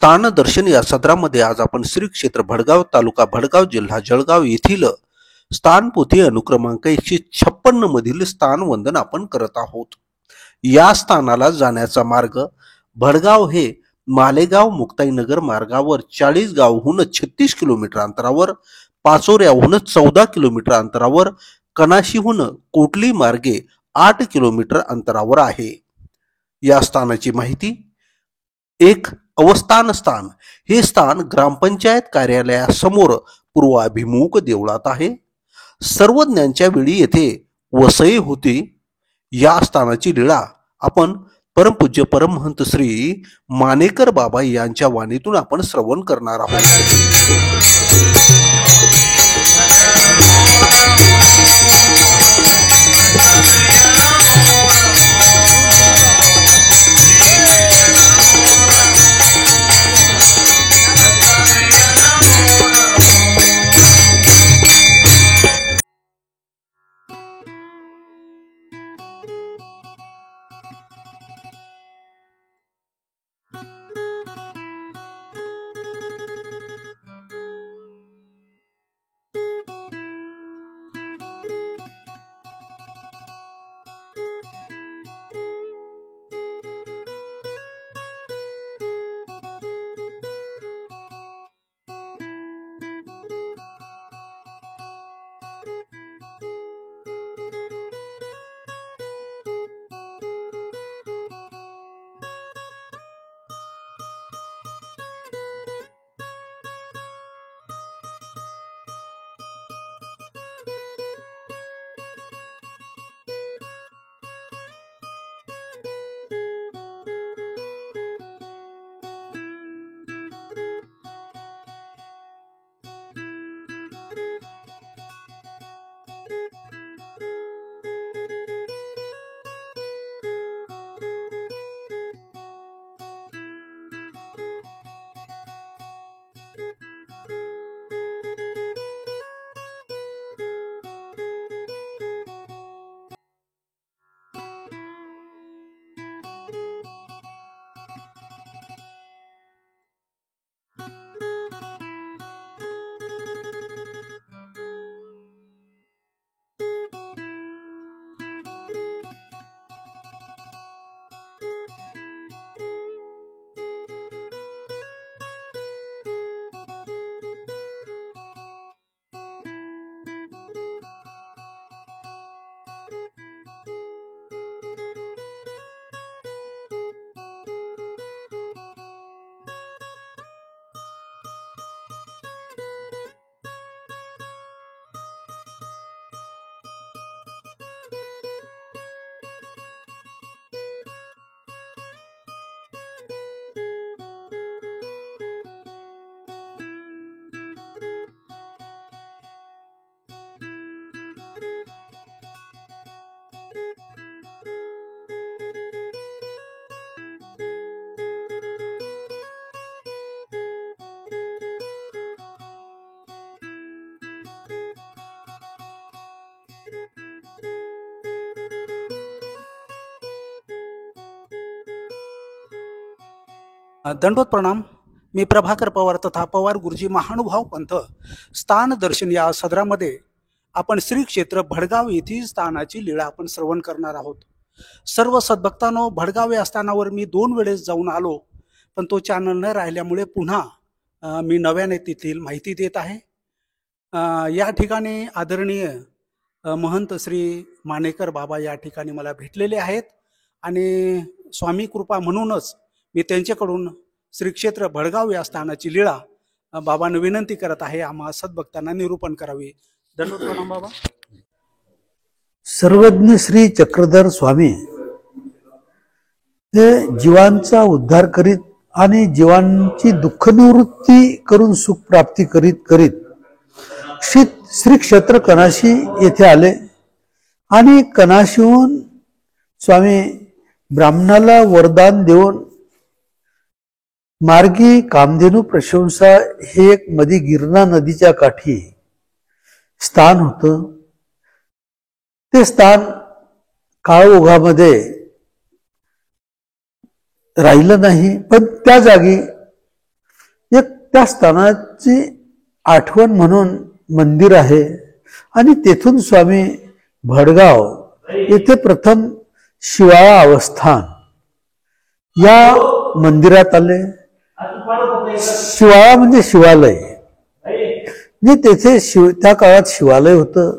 स्थान दर्शन या सदरामध्ये आज आपण श्री क्षेत्र भडगाव, तालुका भडगाव, जिल्हा जळगाव येथील स्थानपोथी अनुक्रमांक 156 मधील स्थान वंदन आपण करत आहोत। या स्थानाला जाण्याचा मार्ग भडगाव हे मालेगाव मुक्ताईनगर मार्गावर 40 गावहून 36 किलोमीटर अंतरावर, पाचोऱ्याहून 14 किलोमीटर अंतरावर, कनाशीहून कोटली मार्गे 8 किलोमीटर अंतरावर आहे। या स्थानाची माहिती। एक, अवस्थान स्थान। हे स्थान ग्रामपंचायत कार्यालयासमोर पूर्वाभिमुख देवळात आहे। सर्वज्ञांच्या वेळी येथे वसई होती। या स्थानाची लीळा आपण परमपूज्य परमहंत श्री मानेकर बाबा यांच्या वाणीतून आपण श्रवण करणार आहोत। दंडवत प्रणाम। मी प्रभाकर पवार तथा पवार गुरुजी महानुभाव पंथ स्थान दर्शन या सदरामध्ये आपण श्री क्षेत्र भडगाव येथील स्थानाची लीळा आपण श्रवण करणार आहोत। सर्व सद्भक्तांनो, भडगाव या स्थानावर मी 2 वेळेस जाऊन आलो, पण तो चॅनल न राहिल्यामुळे पुन्हा मी नव्याने तेथील माहिती देत आहे। या ठिकाणी आदरणीय महंत श्री मानेकर बाबा या ठिकाणी मला भेटलेले आहेत आणि स्वामी कृपा म्हणूनच मी त्यांच्याकडून श्री क्षेत्र भडगाव या स्थानाची लीळा बाबांना विनंती करत आहे, आम्हा सद्भक्तांना निरूपण करावी। दंडवत प्रणाम बाबा। सर्वज्ञ श्री चक्रधर स्वामी हे जीवांचा उद्धार करीत आणि जीवांची दुःख निवृत्ती करून सुख प्राप्ती करीत करीत श्री क्षेत्र कनाशी येथे आले आणि कनाशीहून स्वामी ब्राह्मणाला वरदान देऊन मार्गी कामधेनू प्रशंसा हे एक मधी गिरणा नदीच्या काठी स्थान होतं। ते स्थान काळोखामध्ये राहिलं नाही, पण त्या जागी एक त्या स्थानाची आठवण म्हणून मंदिर आहे आणि तेथून स्वामी भडगाव येथे प्रथम शिवाळा अवस्थान या मंदिरात आले. शिवाळा म्हणजे शिवालय, म्हणजे तेथे त्या काळात शिवालय होतं.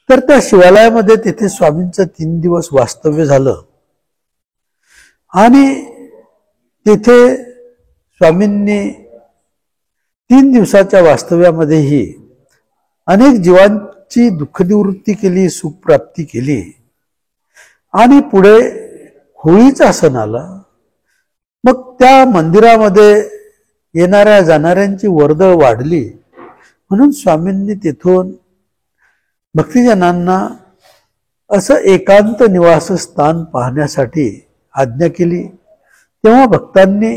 तर त्या शिवालयामध्ये तेथे स्वामींचं 3 दिवस वास्तव्य झालं आणि तेथे स्वामींनी 3 दिवसाच्या वास्तव्यामध्येही अनेक जीवांची दुःखनिवृत्ती केली, सुखप्राप्ती केली. आणि पुढे होळीचा सण आला. मग त्या मंदिरामध्ये येणाऱ्या जाणाऱ्यांची वर्दळ वाढली म्हणून स्वामींनी तेथून भक्तिजनांना असं एकांत निवासस्थान पाहण्यासाठी आज्ञा केली. तेव्हा भक्तांनी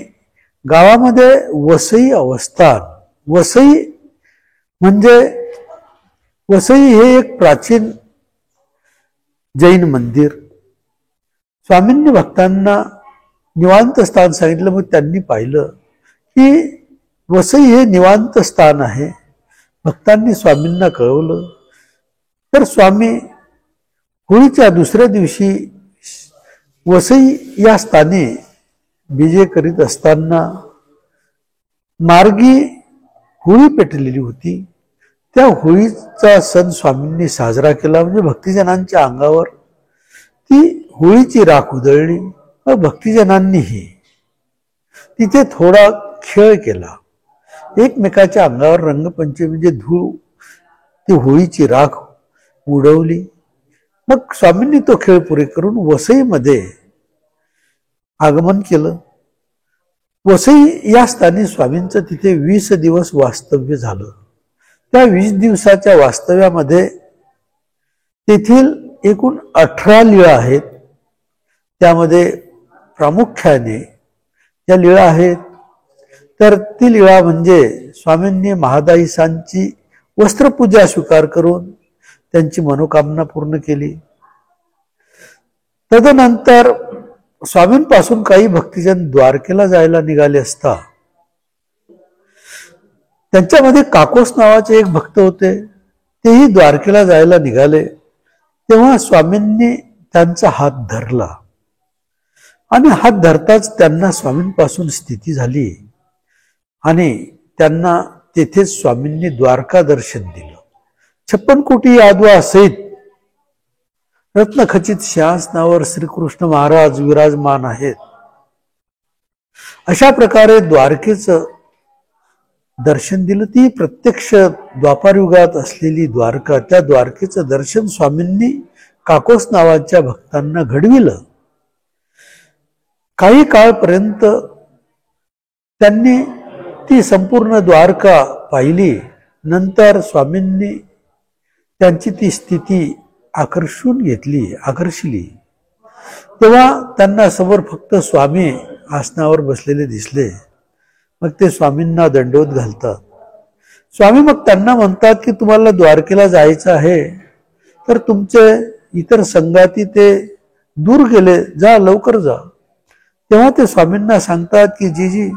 गावामध्ये वसई अवस्थान, वसई म्हणजे वसई हे एक प्राचीन जैन मंदिर, स्वामींनी भक्तांना निवांत स्थान सांगितलं. मग त्यांनी पाहिलं की वसई हे निवांत स्थान आहे. भक्तांनी स्वामींना कळवलं. तर स्वामी होळीच्या दुसऱ्या दिवशी वसई या स्थानी विजय करीत असताना मार्गी होळी पेटलेली होती. त्या होळीचा सण स्वामींनी साजरा केला. म्हणजे भक्तिजनांच्या अंगावर ती होळीची राख उधळली व भक्तिजनांनीही तिथे थोडा खेळ केला. एकमेकाच्या अंगावर रंगपंचमी म्हणजे धूळ, ती होळीची राख उडवली. मग स्वामींनी तो खेळ पुरे करून वसईमध्ये आगमन केलं. वसई या स्थानी स्वामींचं तिथे 20 दिवस वास्तव्य झालं. त्या 20 दिवसाच्या वास्तव्यामध्ये तेथील एकूण 18 लीळा आहेत. त्यामध्ये प्रामुख्याने त्या लीळा आहेत तर ती लीळा म्हणजे स्वामींनी महादाईसांची वस्त्रपूजा स्वीकार करून त्यांची मनोकामना पूर्ण केली. तदनंतर स्वामींपासून काही भक्तिजन द्वारकेला जायला निघाले असता त्यांच्यामध्ये काकोस नावाचे एक भक्त होते. तेही द्वारकेला जायला निघाले. तेव्हा स्वामींनी त्यांचा हात धरला आणि हात धरताच त्यांना स्वामींपासून स्थिती झाली आणि त्यांना तेथेच स्वामींनी द्वारका दर्शन दिलं. 56 कोटी यादवा सहित रत्नखचित सिंहासनावर श्रीकृष्ण महाराज विराजमान आहेत. अशा प्रकारे द्वारकेचं दर्शन दिलं. ती प्रत्यक्ष द्वापार युगात असलेली द्वारका, त्या द्वारकेचं दर्शन स्वामींनी काकोस नावाच्या भक्तांना घडविलं. काही काळपर्यंत त्यांनी ती संपूर्ण द्वारका पाहिली. नंतर स्वामींनी त्यांची ती स्थिती आकर्षली. तेव्हा त्यांना समोर फक्त स्वामी आसनावर बसलेले दिसले. मग ते स्वामींना दंडवत घालतात. स्वामी मग त्यांना म्हणतात की तुम्हाला द्वारकेला जायचं आहे तर तुमचे इतर संगाती ते दूर गेले, जा लवकर जा. तेव्हा ते स्वामींना सांगतात की जी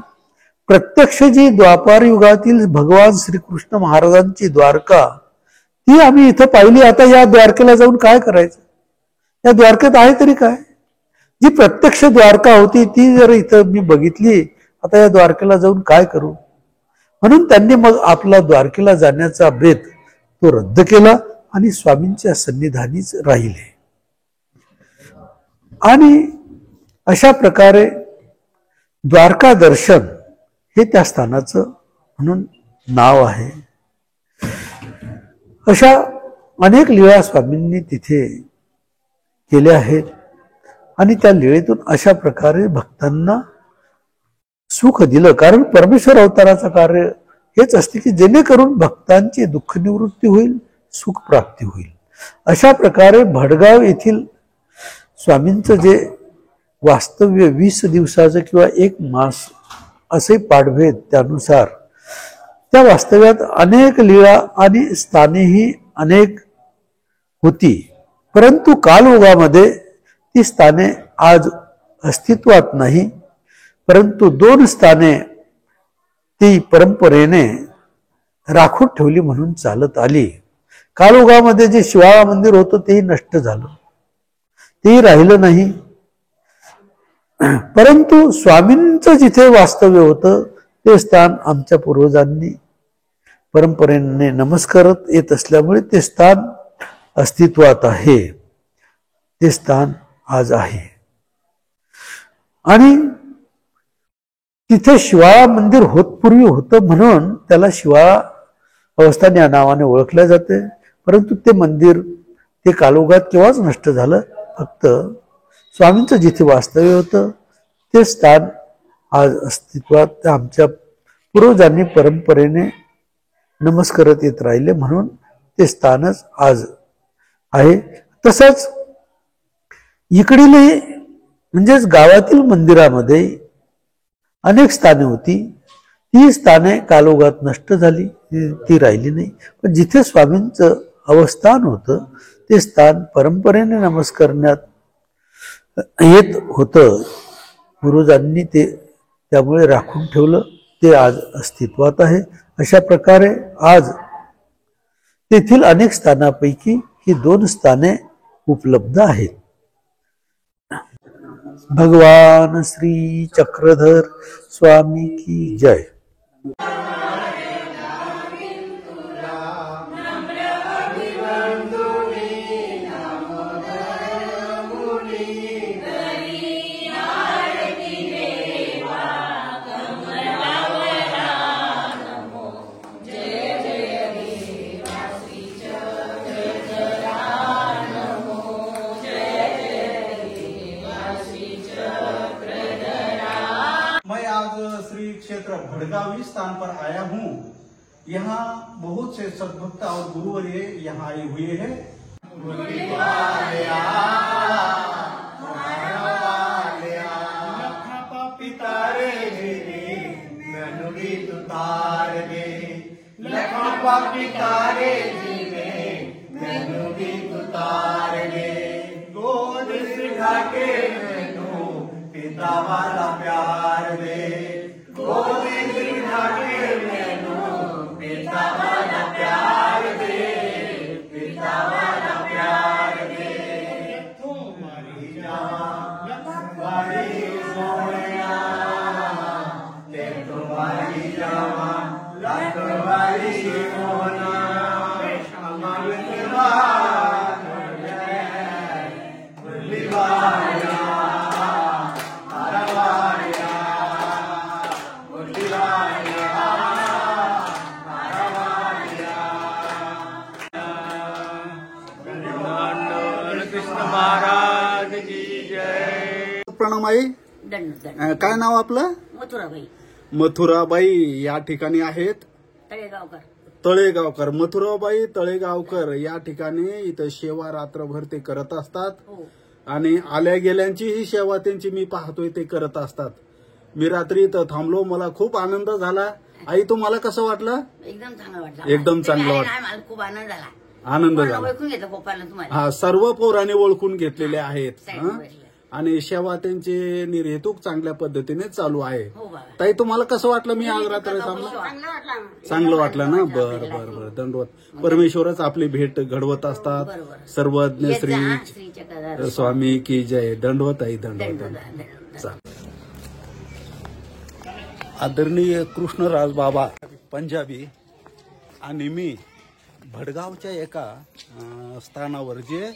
प्रत्यक्ष जी द्वापार युगातील भगवान श्रीकृष्ण महाराजांची द्वारका ती आम्ही इथं पाहिली. आता या द्वारकेला जाऊन काय करायचं? या द्वारकेत आहे तरी काय? जी प्रत्यक्ष द्वारका होती ती जर इथं मी बघितली, आता या द्वारकेला जाऊन काय करू? म्हणून त्यांनी मग आपला द्वारकेला जाण्याचा बेत तो रद्द केला आणि स्वामींच्या सन्निधानीच राहिले. आणि अशा प्रकारे द्वारका दर्शन हे त्या स्थानाचं म्हणून नाव आहे. अशा अनेक लीळा स्वामींनी तिथे केल्या आहेत आणि त्या लीळेतून अशा प्रकारे भक्तांना सुख दिलं. कारण परमेश्वर अवताराचं कार्य हेच असते की जेणेकरून भक्तांची दुःख निवृत्ती होईल, सुख प्राप्ती होईल. अशा प्रकारे भडगाव येथील स्वामींचं जे वास्तव्य 20 दिवसाचं किंवा 1 मास असे पाठभेद, त्यानुसार त्या वास्तव्यात अनेक लीळा आणि स्थानेही अनेक होती. परंतु कालयुगामध्ये ती स्थाने आज अस्तित्वात नाही. परंतु 2 स्थाने ती परंपरेने राखून ठेवली म्हणून चालत आली. काळोगामध्ये जे शिवाळा मंदिर होतं तेही नष्ट झालं, तेही राहिलं नाही. परंतु स्वामींचं जिथे वास्तव्य होतं ते स्थान आमच्या पूर्वजांनी परंपरेने नमस्कारत येत असल्यामुळे ते स्थान अस्तित्वात आहे, ते स्थान आज आहे. आणि तिथे शिवाळा मंदिर पूर्वी होतं म्हणून त्याला शिवाळा अवस्थान या नावाने ओळखले जाते. परंतु ते मंदिर ते कालोगात केव्हाच नष्ट झालं. फक्त स्वामींचं जिथे वास्तव्य होतं ते स्थान आज अस्तित्वात आमच्या पूर्वजांनी परंपरेने नमस्कारत येत राहिले म्हणून ते स्थानच आज आहे. तसंच इकडील म्हणजेच गावातील मंदिरामध्ये अनेक स्थाने होती, ती स्थाने कालोगात नष्ट झाली, ती राहिली नाही. पण जिथे स्वामींचं अवस्थान होतं ते स्थान परंपरेने नमस्कारण्यात येत होतं. पूर्वजांनी ते त्यामुळे राखून ठेवलं, ते आज अस्तित्वात आहे. अशा प्रकारे आज तेथील अनेक स्थानापैकी ही 2 स्थाने उपलब्ध आहेत. भगवान श्री चक्रधर स्वामी की जय. श्री क्षेत्र भड़गावी स्थान पर आया हूँ। यहाँ बहुत से सद्भक्त और गुरुवर्य यहाँ आए हुए हैं। पिता वाला प्यार दे, गोविंद ढाके मैनू पिता वाला प्यार दे, पिता वाला प्यार दे। तुम्हारी जान बड़ी सोनिया, ते तुम्हारी जान लख बड़ी सोना, महाराज की जय। प्रणाम आई। काय नाव आपलं? मथुराबाई. मथुराबाई या ठिकाणी आहेत. तळेगावकर. तळेगावकर. मथुराबाई तळेगावकर या ठिकाणी इथं सेवा रात्रभर ते करत असतात. हो. आणि आल्या गेल्यांची ही सेवा त्यांची मी पाहतोय ते करत असतात. मी रात्री इथं थांबलो, मला खूप आनंद झाला. आई तुम्हाला कसं वाटलं? एकदम चांगलं वाटलं. एकदम चांगलं वाटलं. मला खूप आनंद झाला. आनंद झाला. ओळखून घेतलं गोपालनं तुम्हाला. हा, सर्व पोरांनी ओळखून घेतलेले आहेत. साईडवर बसले. आणि सेवा त्यांची निर्हेतुक चांगल्या पद्धतीने चालू आहे. हो बाबा. ताई तुम्हाला कसं वाटलं? मी आज रात्री थांबलो. चांगलं वाटलं ना? बर बर बर. दंडवत. परमेश्वरच आपली भेट घडवत असतात. बरोबर. सर्वज्ञ श्री श्री चक्रधर स्वामी की जय. दंडवत आई दंडवत. आदरणीय कृष्णराज बाबा पंजाबी आणि मी भडगावच्या एका स्थानावर जे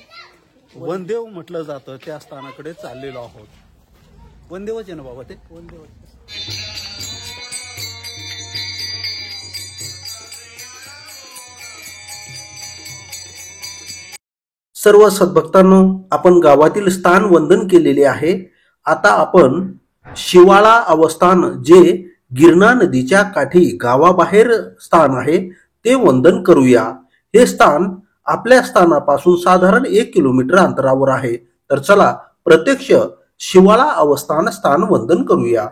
वनदेव म्हटलं जातं त्या स्थानाकडे चाललेलो आहोत. वनदेवच आहे ना बाबा ते? वनदेव. सर्व सद्भक्तांनो, आपण गावातील स्थान वंदन केलेले आहे. आता आपण शिवाळा अवस्थान जे गिरणा नदीच्या काठी गावाबाहेर स्थान आहे ते वंदन करूया. हे स्थान आपल्या स्थानापासून साधारण 1 किलोमीटर अंतरावर आहे. तर चला प्रत्यक्ष शिवाळा अवस्थान स्थान वंदन करूया.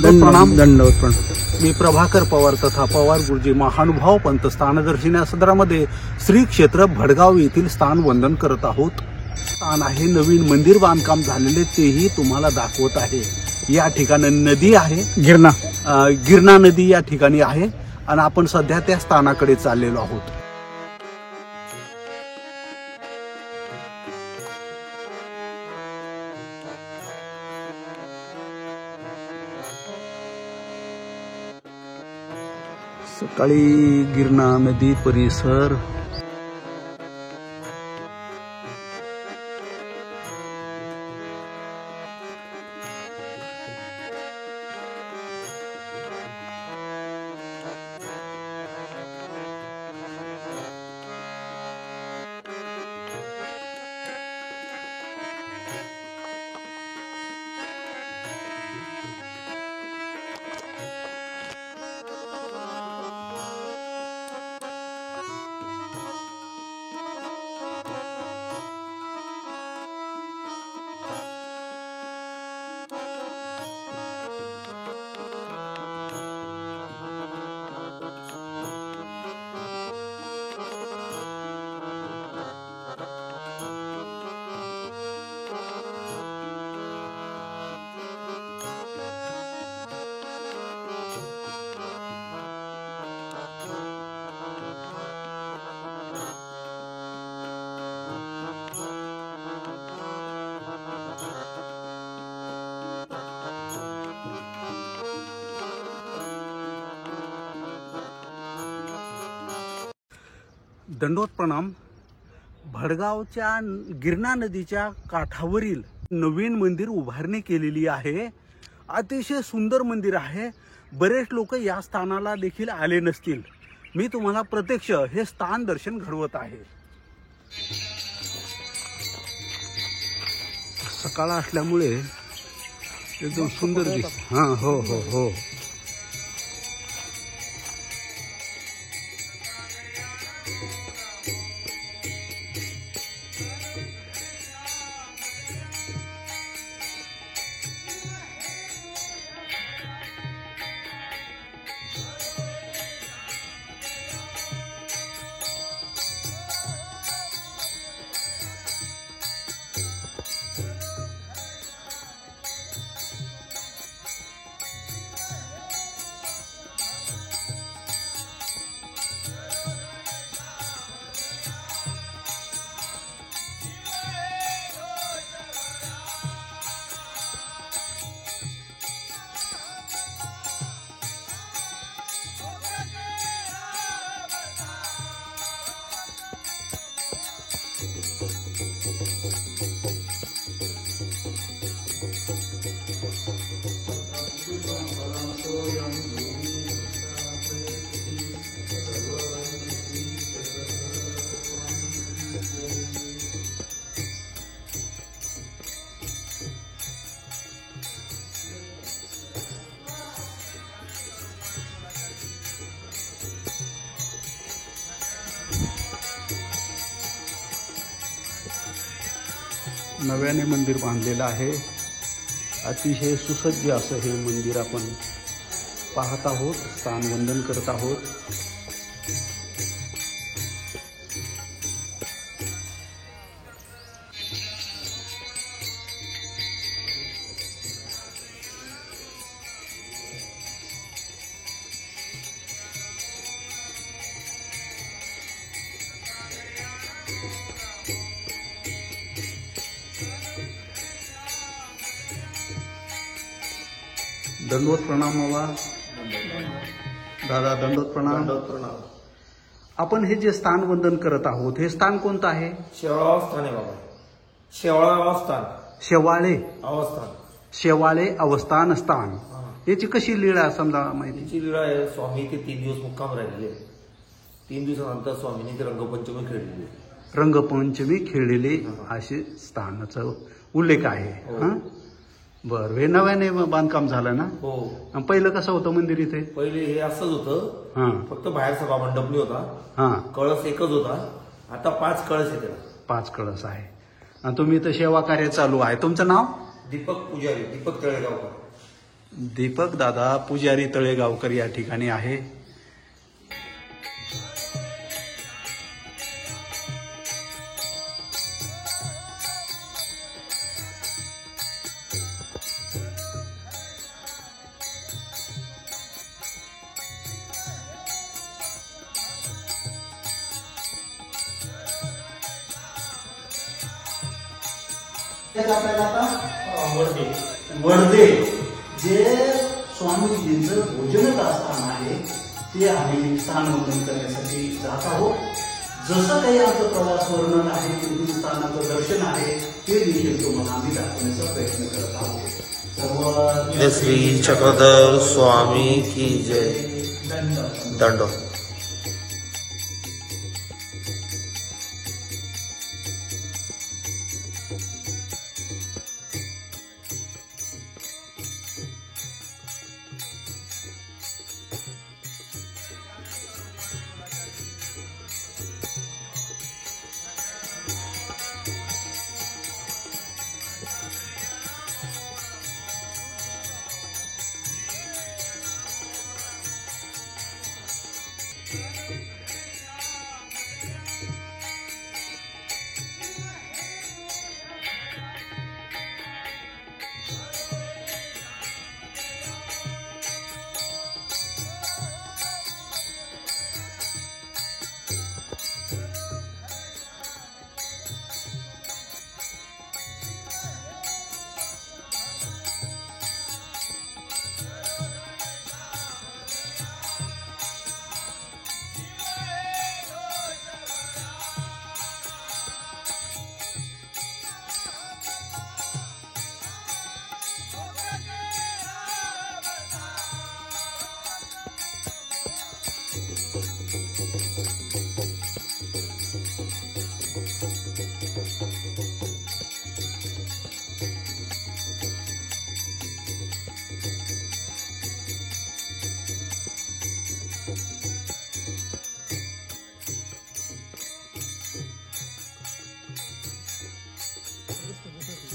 दंडोत प्रणाम. दंडवत प्रणाम. मी प्रभाकर पवार तथा पवार गुरुजी महानुभाव पंत स्थानदर्शन या सदरामध्ये श्री क्षेत्र भडगाव येथील स्थान वंदन करत आहोत. स्थान आहे, नवीन मंदिर बांधकाम झालेले तेही तुम्हाला दाखवत आहे. या ठिकाणी नदी आहे, गिरणा नदी या ठिकाणी आहे आणि आपण सध्या त्या स्थानाकडे चाललेलो आहोत. सकाळी गिरणा नदी परिसर, दंडोत प्रणाम. भडगावच्या गिरणा नदीच्या काठावरील नवीन मंदिर उभारणी केलेली आहे. अतिशय सुंदर मंदिर आहे. बरेच लोक या स्थानाला देखील आले नसतील. मी तुम्हाला प्रत्यक्ष हे स्थान दर्शन घडवत आहे. सकाळ असल्यामुळे एकदम सुंदर दिसत. हां, हो हो हो. नव्याने मंदिर बांधलेलं आहे. अतिशय सुसज्ज असं हे मंदिर आपण पाहत आहोत, स्थान वंदन करत आहोत. दंडवत प्रणाम बाबा. दादा दंडवत प्रणाम. आपण हे जे स्थान वंदन करत आहोत हे स्थान कोणतं आहे? शेवाळा अवस्थान आहे बाबा. शेवाळा अवस्थान. शेवाळे अवस्थान. शेवाळे अवस्थान स्थान. याची कशी लीळा समजा माहिती? तिची लीळा आहे, स्वामी ते 3 दिवस मुक्काम राहिलेले. 3 दिवसानंतर स्वामींनी ते रंगपंचमी खेळलेली. रंगपंचमी खेळलेले असे स्थानाचा उल्लेख आहे. हा, बर. हे नव्याने बांधकाम झालं ना? हो. आणि पहिलं कसं होतं मंदिर इथे? पहिले हे असंच होतं. हा, फक्त बाहेर सभा मंडप नाही होता. हा, कळस एकच होता. आता 5 कळस येते. 5 कळस आहे. आणि तुम्ही इथं सेवा कार्य चालू आहे. तुमचं नाव? दीपक पुजारी, दीपक तळेगावकर. दीपक दादा पुजारी तळेगावकर या ठिकाणी आहे. आपल्याला आता वर्धे जे स्वामीजींचं भोजन स्थान आहे ते आम्ही स्थानवंदन करण्यासाठी जात आहोत. जसं काही आमचं प्रवास वर्णन आहे, तेथील स्थानाचं दर्शन आहे, ते देखील तुम्हाला आम्ही दाखवण्याचा प्रयत्न करत आहोत. सर्व श्री चक्रधर स्वामी की जय. दंड.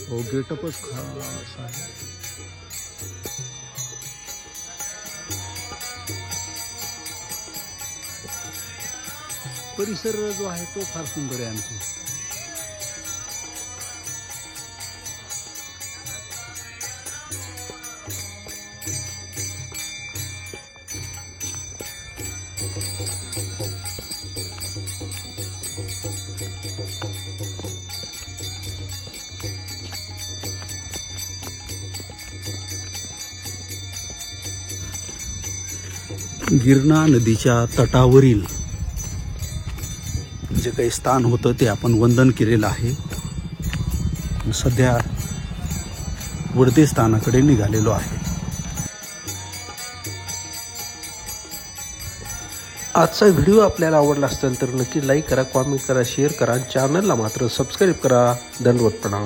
हो, गेटअपच खास आहे. परिसर जो आहे तो फार सुंदर आहे. आणखी गिरणा नदीच्या तटावरील जे काही स्थान होतं ते आपण वंदन केलेलं आहे. सध्या वर्धे स्थानाकडे निघालेलो आहे. आजचा व्हिडिओ आपल्याला आवडला असेल तर नक्की लाईक करा, कॉमेंट करा, शेअर करा. चॅनलला मात्र सबस्क्राईब करा. दंडवत प्रणाम.